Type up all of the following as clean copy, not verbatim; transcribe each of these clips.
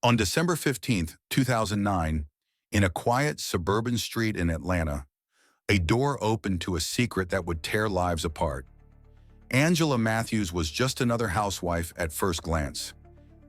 On December 15th, 2009, in a quiet suburban street in Atlanta, a door opened to a secret that would tear lives apart. Angela Matthews was just another housewife at first glance.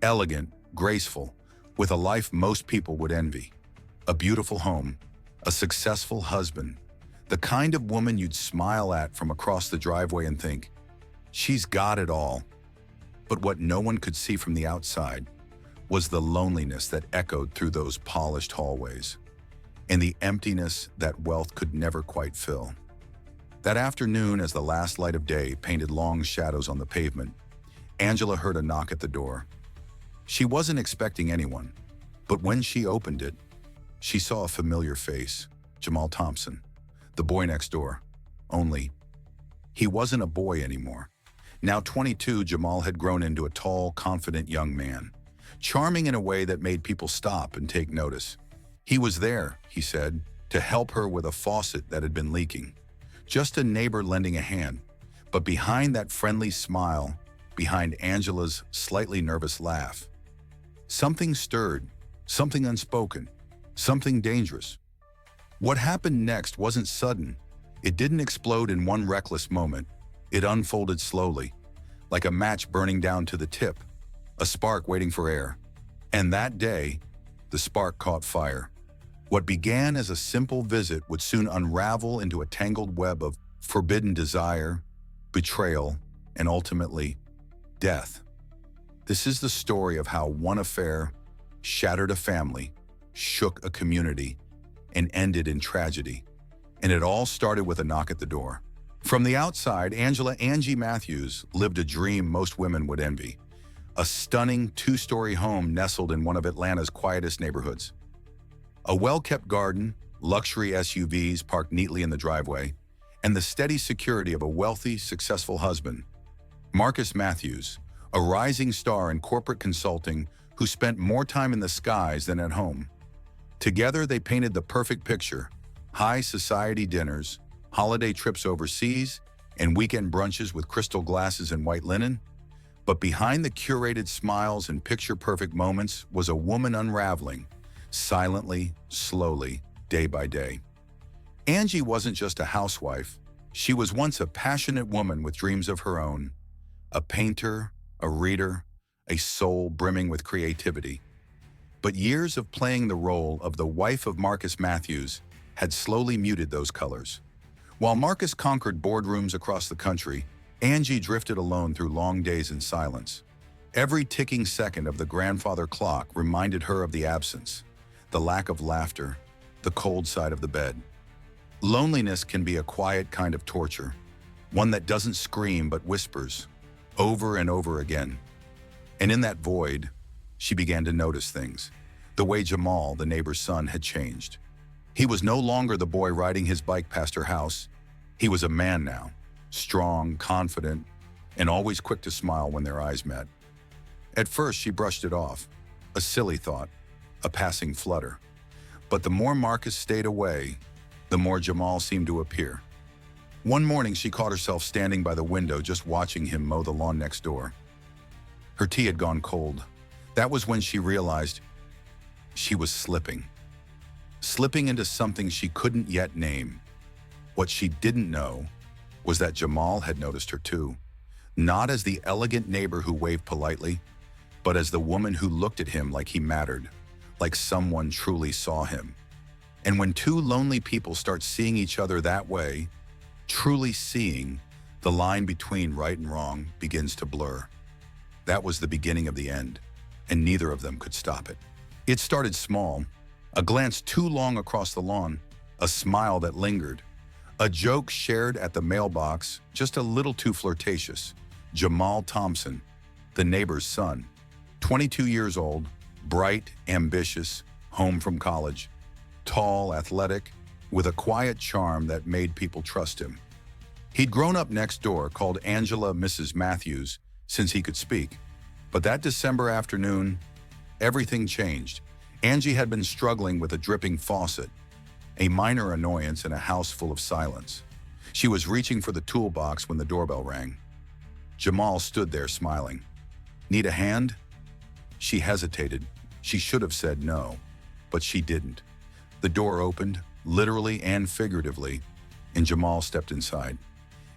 Elegant, graceful, with a life most people would envy. A beautiful home, a successful husband, the kind of woman you'd smile at from across the driveway and think, she's got it all. But what no one could see from the outside was the loneliness that echoed through those polished hallways, and the emptiness that wealth could never quite fill. That afternoon, as the last light of day painted long shadows on the pavement, Angela heard a knock at the door. She wasn't expecting anyone, but when she opened it, she saw a familiar face, Jamal Thompson, the boy next door. Only, he wasn't a boy anymore. Now 22, Jamal had grown into a tall, confident young man, charming in a way that made people stop and take notice. He was there, he said, to help her with a faucet that had been leaking. Just a neighbor lending a hand. But behind that friendly smile, behind Angela's slightly nervous laugh, something stirred, something unspoken, something dangerous. What happened next wasn't sudden. It didn't explode in one reckless moment. It unfolded slowly, like a match burning down to the tip, a spark waiting for air. And that day, the spark caught fire. What began as a simple visit would soon unravel into a tangled web of forbidden desire, betrayal, and ultimately, death. This is the story of how one affair shattered a family, shook a community, and ended in tragedy. And it all started with a knock at the door. From the outside, Angie Matthews lived a dream most women would envy. A stunning two-story home nestled in one of Atlanta's quietest neighborhoods. A well-kept garden, luxury SUVs parked neatly in the driveway, and the steady security of a wealthy, successful husband. Marcus Matthews, a rising star in corporate consulting who spent more time in the skies than at home. Together, they painted the perfect picture: high society dinners, holiday trips overseas, and weekend brunches with crystal glasses and white linen. But behind the curated smiles and picture-perfect moments was a woman unraveling, silently, slowly, day by day. Angie wasn't just a housewife. She was once a passionate woman with dreams of her own. A painter, a reader, a soul brimming with creativity. But years of playing the role of the wife of Marcus Matthews had slowly muted those colors. While Marcus conquered boardrooms across the country, Angie drifted alone through long days in silence. Every ticking second of the grandfather clock reminded her of the absence, the lack of laughter, the cold side of the bed. Loneliness can be a quiet kind of torture, one that doesn't scream but whispers, over and over again. And in that void, she began to notice things. The way Jamal, the neighbor's son, had changed. He was no longer the boy riding his bike past her house. He was a man now, strong, confident, and always quick to smile when their eyes met. At first, she brushed it off, a silly thought, a passing flutter. But the more Marcus stayed away, the more Jamal seemed to appear. One morning, she caught herself standing by the window just watching him mow the lawn next door. Her tea had gone cold. That was when she realized she was slipping into something she couldn't yet name. What she didn't know was that Jamal had noticed her too, not as the elegant neighbor who waved politely, but as the woman who looked at him like he mattered, like someone truly saw him. And when two lonely people start seeing each other that way, truly seeing, the line between right and wrong begins to blur. That was the beginning of the end, and neither of them could stop it. It started small, a glance too long across the lawn, a smile that lingered, a joke shared at the mailbox just a little too flirtatious. Jamal Thompson, the neighbor's son, 22 years old, bright, ambitious, home from college, tall, athletic, with a quiet charm that made people trust him. He'd grown up next door, called Angela Mrs. Matthews, since he could speak. But that December afternoon, everything changed. Angie had been struggling with a dripping faucet, a minor annoyance in a house full of silence. She was reaching for the toolbox when the doorbell rang. Jamal stood there smiling. "Need a hand?" She hesitated, She should have said no, but she didn't. The door opened, literally and figuratively, and Jamal stepped inside.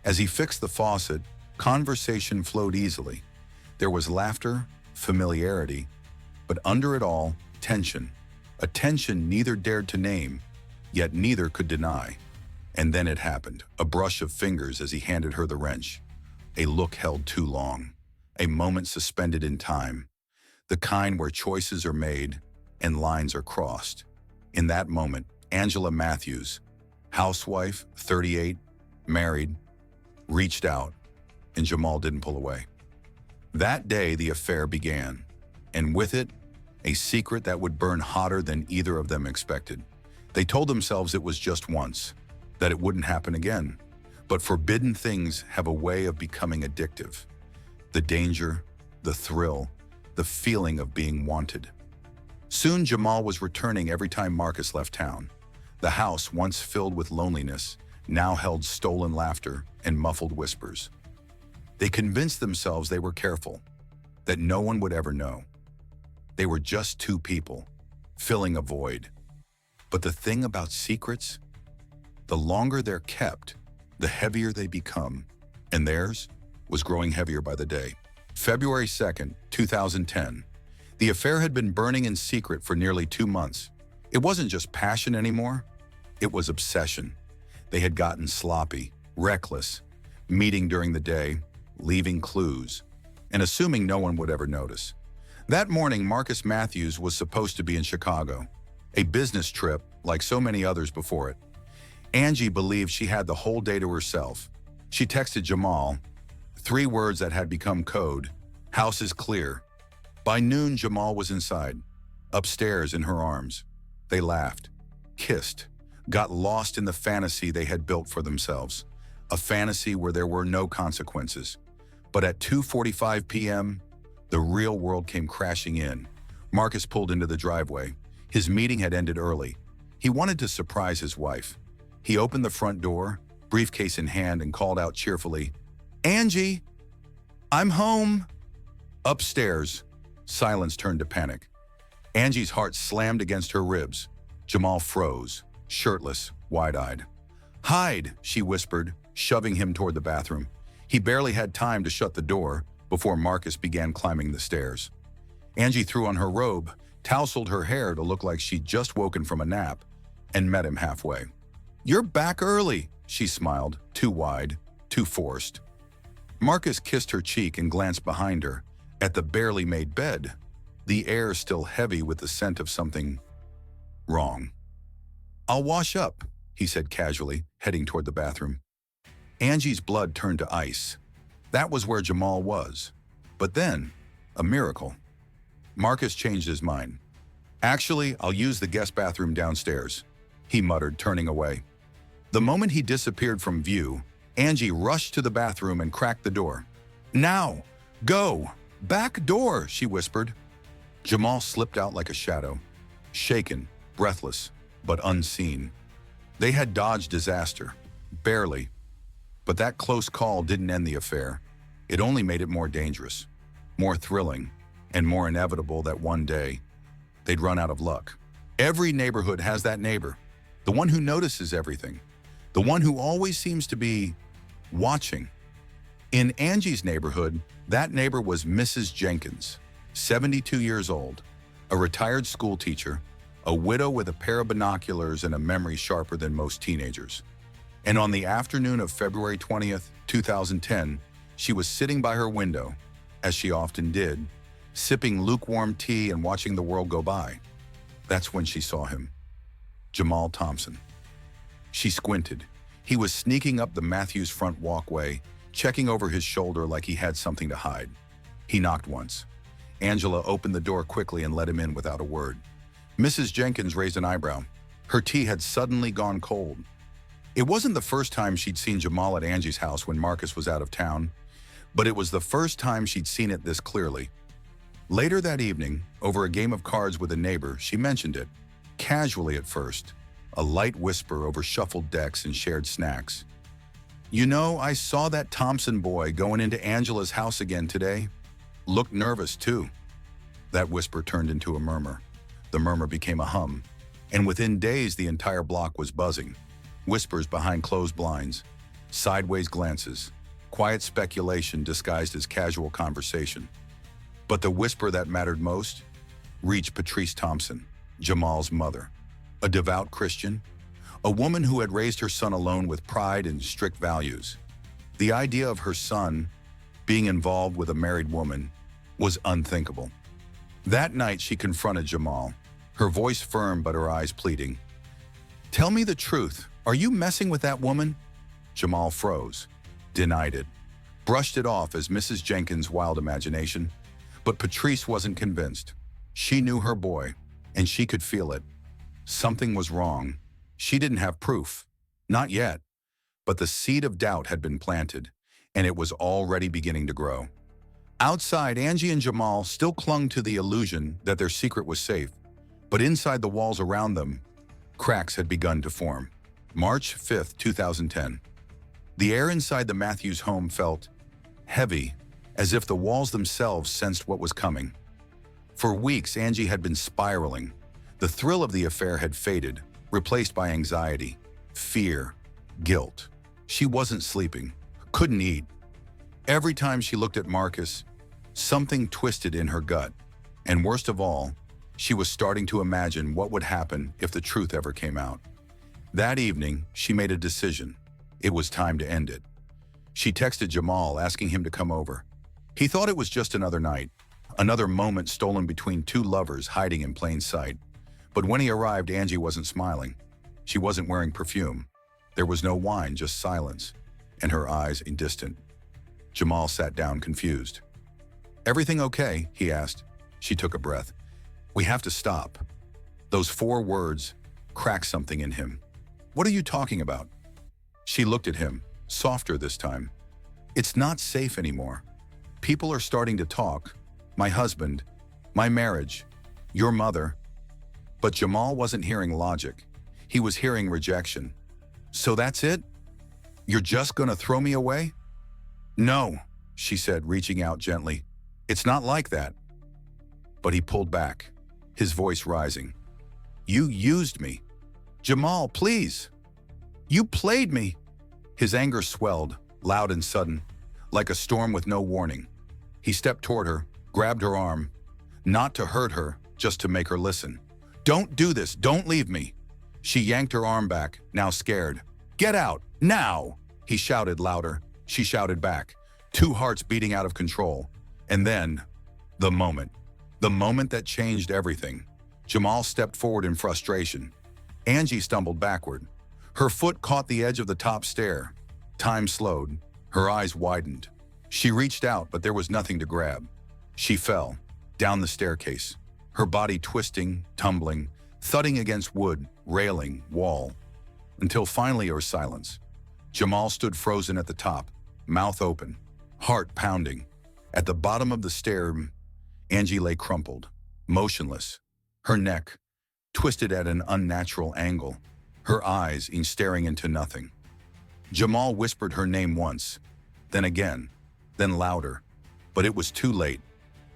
As he fixed the faucet, conversation flowed easily. There was laughter, familiarity, but under it all, tension. A tension neither dared to name, yet neither could deny. And then it happened, a brush of fingers as he handed her the wrench. A look held too long, a moment suspended in time, the kind where choices are made and lines are crossed. In that moment, Angela Matthews, housewife, 38, married, reached out, and Jamal didn't pull away. That day, the affair began, and with it, a secret that would burn hotter than either of them expected. They told themselves it was just once, that it wouldn't happen again. But forbidden things have a way of becoming addictive. The danger, the thrill, the feeling of being wanted. Soon, Jamal was returning every time Marcus left town. The house, once filled with loneliness, now held stolen laughter and muffled whispers. They convinced themselves they were careful, that no one would ever know. They were just two people, filling a void. But the thing about secrets, the longer they're kept, the heavier they become, and theirs was growing heavier by the day. February 2nd, 2010. The affair had been burning in secret for nearly 2 months. It wasn't just passion anymore, it was obsession. They had gotten sloppy, reckless, meeting during the day, leaving clues, and assuming no one would ever notice. That morning, Marcus Matthews was supposed to be in Chicago, a business trip like so many others before it. Angie believed she had the whole day to herself. She texted Jamal, 3 words that had become code: "House is clear." By noon, Jamal was inside, upstairs in her arms. They laughed, kissed, got lost in the fantasy they had built for themselves, a fantasy where there were no consequences. But at 2:45 p.m., the real world came crashing in. Marcus pulled into the driveway. His meeting had ended early. He wanted to surprise his wife. He opened the front door, briefcase in hand, and called out cheerfully, "Angie, I'm home." Upstairs, silence turned to panic. Angie's heart slammed against her ribs. Jamal froze, shirtless, wide-eyed. "Hide," she whispered, shoving him toward the bathroom. He barely had time to shut the door before Marcus began climbing the stairs. Angie threw on her robe, tousled her hair to look like she'd just woken from a nap, and met him halfway. "You're back early," she smiled, too wide, too forced. Marcus kissed her cheek and glanced behind her, at the barely made bed, the air still heavy with the scent of something wrong. "I'll wash up," he said casually, heading toward the bathroom. Angie's blood turned to ice. That was where Jamal was. But then, a miracle. Marcus changed his mind. "Actually, I'll use the guest bathroom downstairs," he muttered, turning away. The moment he disappeared from view, Angie rushed to the bathroom and cracked the door. "Now! Go! Back door!" she whispered. Jamal slipped out like a shadow, shaken, breathless, but unseen. They had dodged disaster, barely. But that close call didn't end the affair. It only made it more dangerous, more thrilling, and more inevitable that one day, they'd run out of luck. Every neighborhood has that neighbor, the one who notices everything, the one who always seems to be watching. In Angie's neighborhood, that neighbor was Mrs. Jenkins, 72 years old, a retired school teacher, a widow with a pair of binoculars and a memory sharper than most teenagers. And on the afternoon of February 20th, 2010, she was sitting by her window, as she often did, sipping lukewarm tea and watching the world go by. That's when she saw him. Jamal Thompson. She squinted. He was sneaking up the Matthews front walkway, checking over his shoulder like he had something to hide. He knocked once. Angela opened the door quickly and let him in without a word. Mrs. Jenkins raised an eyebrow. Her tea had suddenly gone cold. It wasn't the first time she'd seen Jamal at Angie's house when Marcus was out of town, but it was the first time she'd seen it this clearly. Later that evening, over a game of cards with a neighbor, she mentioned it, casually at first, a light whisper over shuffled decks and shared snacks. "You know, I saw that Thompson boy going into Angela's house again today. Looked nervous, too." That whisper turned into a murmur. The murmur became a hum, and within days the entire block was buzzing. Whispers behind closed blinds, sideways glances, quiet speculation disguised as casual conversation. But the whisper that mattered most reached Patrice Thompson, Jamal's mother, a devout Christian, a woman who had raised her son alone with pride and strict values. The idea of her son being involved with a married woman was unthinkable. That night she confronted Jamal, her voice firm but her eyes pleading. "Tell me the truth, are you messing with that woman?" Jamal froze, denied it, brushed it off as Mrs. Jenkins' wild imagination. But Patrice wasn't convinced. She knew her boy, and she could feel it. Something was wrong. She didn't have proof. Not yet. But the seed of doubt had been planted, and it was already beginning to grow. Outside, Angie and Jamal still clung to the illusion that their secret was safe, but inside the walls around them, cracks had begun to form. March 5th, 2010. The air inside the Matthews home felt heavy, as if the walls themselves sensed what was coming. For weeks, Angie had been spiraling. The thrill of the affair had faded, replaced by anxiety, fear, guilt. She wasn't sleeping, couldn't eat. Every time she looked at Marcus, something twisted in her gut. And worst of all, she was starting to imagine what would happen if the truth ever came out. That evening, she made a decision. It was time to end it. She texted Jamal, asking him to come over. He thought it was just another night, another moment stolen between two lovers hiding in plain sight. But when he arrived, Angie wasn't smiling. She wasn't wearing perfume. There was no wine, just silence, and her eyes distant. Jamal sat down, confused. "Everything okay?" he asked. She took a breath. "We have to stop." Those 4 words cracked something in him. "What are you talking about?" She looked at him, softer this time. "It's not safe anymore. People are starting to talk. My husband, my marriage, your mother." But Jamal wasn't hearing logic. He was hearing rejection. "So that's it? You're just gonna throw me away?" "No," she said, reaching out gently. "It's not like that." But he pulled back, his voice rising. "You used me. Jamal, please. You played me." His anger swelled, loud and sudden, like a storm with no warning. He stepped toward her, grabbed her arm, not to hurt her, just to make her listen. "Don't do this, don't leave me." She yanked her arm back, now scared. "Get out, now!" He shouted louder. She shouted back, 2 hearts beating out of control. And then, the moment that changed everything. Jamal stepped forward in frustration. Angie stumbled backward. Her foot caught the edge of the top stair. Time slowed. Her eyes widened. She reached out, but there was nothing to grab. She fell, down the staircase, her body twisting, tumbling, thudding against wood, railing, wall, until finally there was silence. Jamal stood frozen at the top, mouth open, heart pounding. At the bottom of the stair, Angie lay crumpled, motionless, her neck twisted at an unnatural angle, her eyes staring into nothing. Jamal whispered her name once, then again, then louder, but it was too late.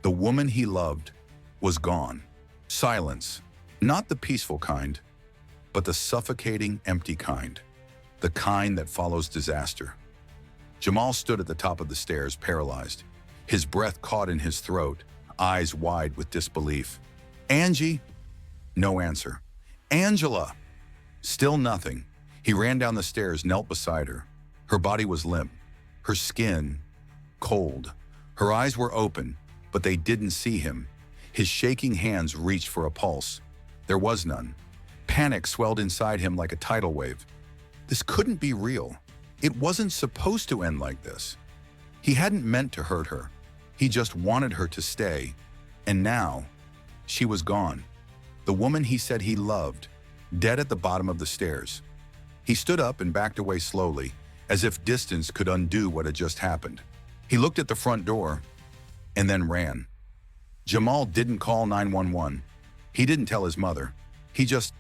The woman he loved was gone. Silence, not the peaceful kind, but the suffocating, empty kind, the kind that follows disaster. Jamal stood at the top of the stairs, paralyzed, his breath caught in his throat, eyes wide with disbelief. "Angie?" No answer. "Angela?" Still nothing. He ran down the stairs, knelt beside her. Her body was limp, her skin cold. Her eyes were open, but they didn't see him. His shaking hands reached for a pulse. There was none. Panic swelled inside him like a tidal wave. This couldn't be real. It wasn't supposed to end like this. He hadn't meant to hurt her. He just wanted her to stay. And now, she was gone. The woman he said he loved, dead at the bottom of the stairs. He stood up and backed away slowly, as if distance could undo what had just happened. He looked at the front door and then ran. Jamal didn't call 911. He didn't tell his mother. He just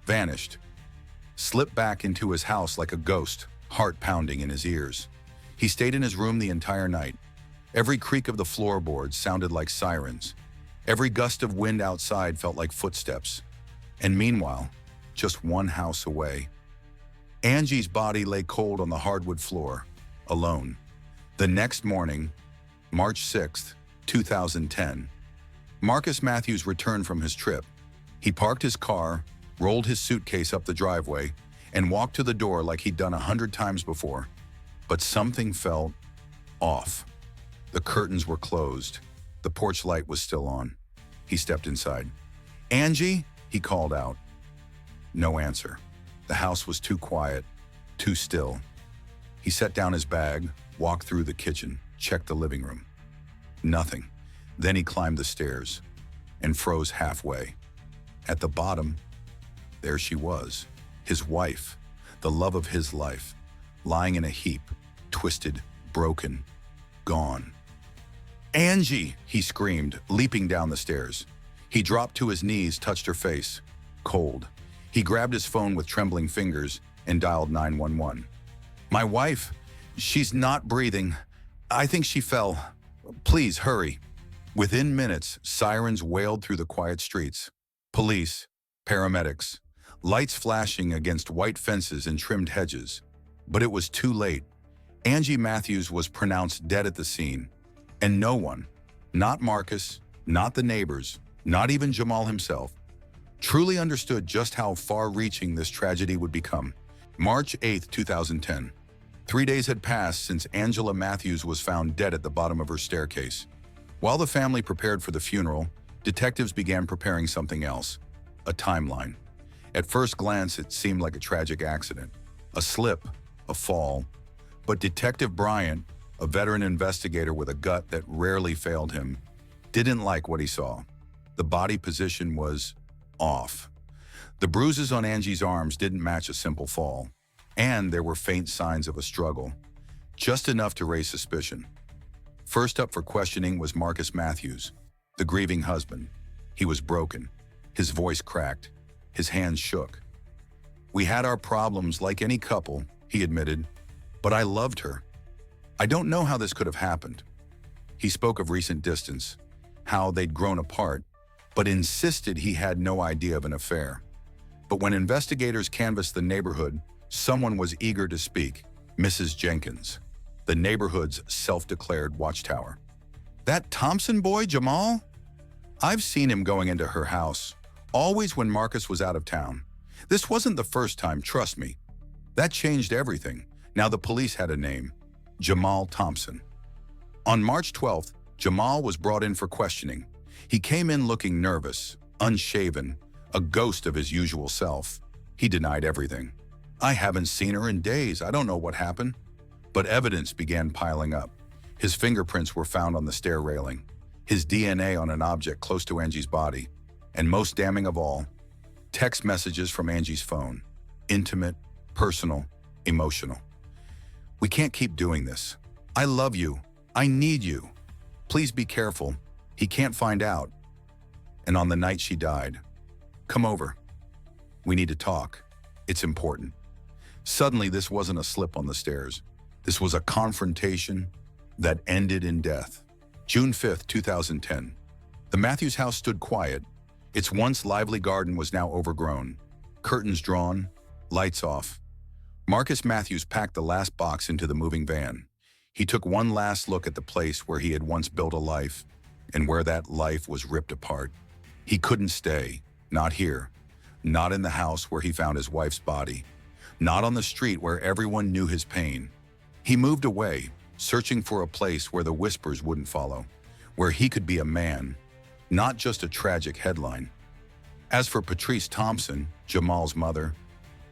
vanished, slipped back into his house like a ghost, heart pounding in his ears. He stayed in his room the entire night. Every creak of the floorboards sounded like sirens. Every gust of wind outside felt like footsteps. And meanwhile, just one house away, Angie's body lay cold on the hardwood floor, alone. The next morning, March 6th, 2010, Marcus Matthews returned from his trip. He parked his car, rolled his suitcase up the driveway, and walked to the door like he'd done 100 times before. But something felt off. The curtains were closed. The porch light was still on. He stepped inside. "Angie?" he called out. No answer. The house was too quiet, too still. He set down his bag, walked through the kitchen, checked the living room. Nothing. Then he climbed the stairs and froze halfway. At the bottom, there she was, his wife, the love of his life, lying in a heap, twisted, broken, gone. "Angie!" he screamed, leaping down the stairs. He dropped to his knees, touched her face. Cold. He grabbed his phone with trembling fingers and dialed 911. "My wife, she's not breathing. I think she fell. Please, hurry." Within minutes, sirens wailed through the quiet streets. Police, paramedics, lights flashing against white fences and trimmed hedges. But it was too late. Angie Matthews was pronounced dead at the scene. And no one, not Marcus, not the neighbors, not even Jamal himself, truly understood just how far-reaching this tragedy would become. March 8, 2010. 3 days had passed since Angela Matthews was found dead at the bottom of her staircase. While the family prepared for the funeral, detectives began preparing something else, a timeline. At first glance, it seemed like a tragic accident, a slip, a fall. But Detective Bryant, a veteran investigator with a gut that rarely failed him, didn't like what he saw. The body position was off. The bruises on Angie's arms didn't match a simple fall, and there were faint signs of a struggle, just enough to raise suspicion. First up for questioning was Marcus Matthews, the grieving husband. He was broken, his voice cracked, his hands shook. "We had our problems like any couple," he admitted, "but I loved her. I don't know how this could have happened." He spoke of recent distance, how they'd grown apart, but insisted he had no idea of an affair. But when investigators canvassed the neighborhood, someone was eager to speak, Mrs. Jenkins, the neighborhood's self-declared watchtower. "That Thompson boy, Jamal? I've seen him going into her house, always when Marcus was out of town. This wasn't the first time, trust me. That changed everything. Now the police had a name, Jamal Thompson." On March 12th, Jamal was brought in for questioning. He came in looking nervous, unshaven, a ghost of his usual self. He denied everything. "I haven't seen her in days. I don't know what happened." But evidence began piling up. His fingerprints were found on the stair railing, his DNA on an object close to Angie's body, and most damning of all, text messages from Angie's phone. Intimate, personal, emotional. "We can't keep doing this. I love you. I need you. Please be careful. He can't find out." And on the night she died, "Come over. We need to talk. It's important." Suddenly, this wasn't a slip on the stairs. This was a confrontation that ended in death. June 5th, 2010. The Matthews house stood quiet. Its once lively garden was now overgrown. Curtains drawn, lights off. Marcus Matthews packed the last box into the moving van. He took one last look at the place where he had once built a life, and where that life was ripped apart. He couldn't stay, not here, not in the house where he found his wife's body, not on the street where everyone knew his pain. He moved away, searching for a place where the whispers wouldn't follow, where he could be a man, not just a tragic headline. As for Patrice Thompson, Jamal's mother,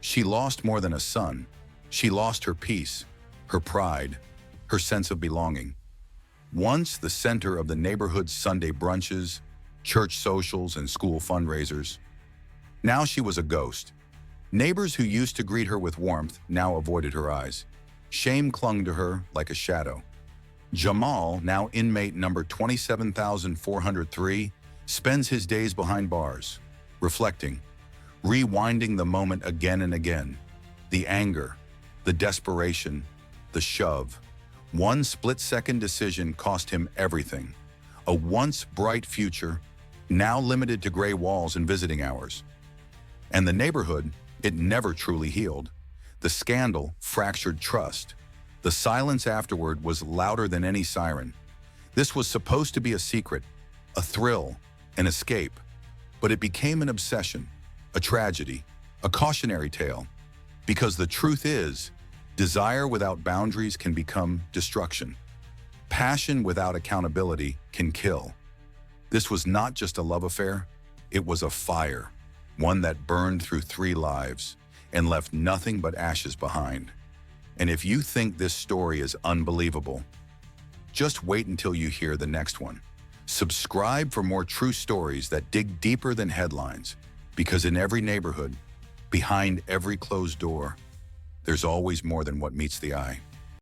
she lost more than a son. She lost her peace, her pride, her sense of belonging. Once the center of the neighborhood's Sunday brunches, church socials, and school fundraisers, now she was a ghost. Neighbors who used to greet her with warmth now avoided her eyes. Shame clung to her like a shadow. Jamal, now inmate number 27,403, spends his days behind bars, reflecting, rewinding the moment again and again. The anger, the desperation, the shove. One split-second decision cost him everything. A once bright future now limited to gray walls and visiting hours. And the neighborhood, it never truly healed. The scandal fractured trust. The silence afterward was louder than any siren. This was supposed to be a secret, a thrill, an escape, but it became an obsession, a tragedy, a cautionary tale. Because the truth is, desire without boundaries can become destruction. Passion without accountability can kill. This was not just a love affair, it was a fire, one that burned through 3 lives and left nothing but ashes behind. And if you think this story is unbelievable, just wait until you hear the next one. Subscribe for more true stories that dig deeper than headlines, because in every neighborhood, behind every closed door, there's always more than what meets the eye.